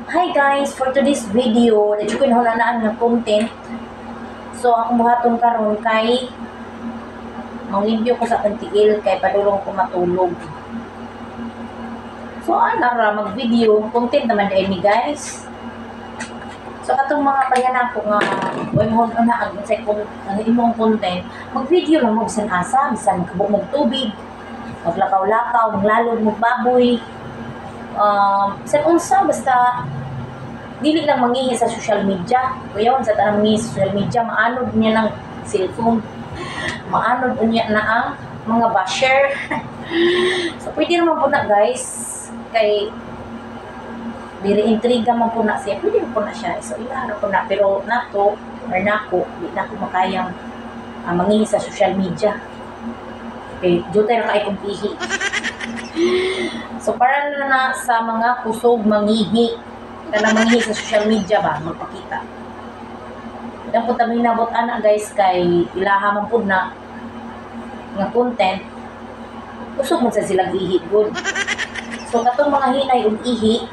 Hi guys, for today's video, medyo kinahanglan ng content. So akong buhaton karon kay manglibyo ko sa kantiil kay padulong ko matulog. So ana ra mag-video, content naman dai ni guys. So katong mga payanako nga when hon na ang ang imong content, mag-video lang mo bisan asa, bisan kabog mong tubig, maglakaw-lakaw, maglalod mong baboy. Bisan unsa basta dili lang mangihi sa social media. Kuyawan sa tanang mangihi sa social media, maanod niya ng cellphone. Maanod niya na ang mga basher. So, pwede naman po na guys. Kay, dili intriga man po na siya. Pwede po na siya. So, ilahara po na. Pero nato, or nako, di na ako makayang mangihi sa social media. Okay, dito tayo na kayo kong ihi. So, para na sa mga kusog mangihi na mangihi sa social media ba, magpakita. Yan po tabi nabot ana guys kay ilaha man po na nga content usog man sa silang ihi good. So katong mga hinay ug ihi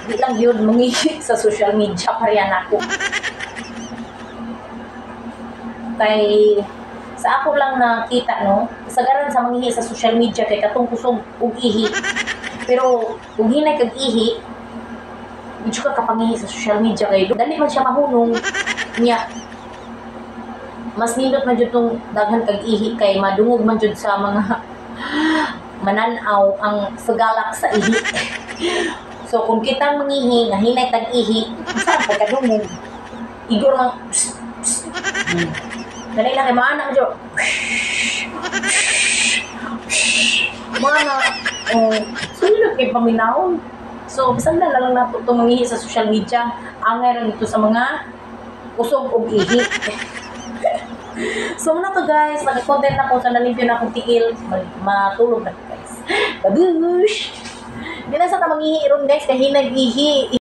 di lang yun mangihi sa social media pareha nako. Kay sa ako lang nakita no, kasagaran sa mangihi sa social media kay katong kusog ug ihi. Pero kung hinay kag ihi medyo ka kapangihi sa social media kay dali man siya mahunong niya. Mas nindot man jud tong daghan kag ihi kay madungog man jud sa mga mananaw ang sagalak sa ihi. So kung kita mangihi nga hinay tag ihi, saan pa kadungog? Igor lang dali lang kay maana jud. Mana sunod kay paminahon. So, bisan na lang na ito mangihi sa social media. Angay rin ito sa mga usog o ihi. So, muna to guys. Nag-content na po sa nalimpyo na akong tiil. Matulog na guys. Babush! Hindi na sa tamangihi ron guys. Kahinag ihi.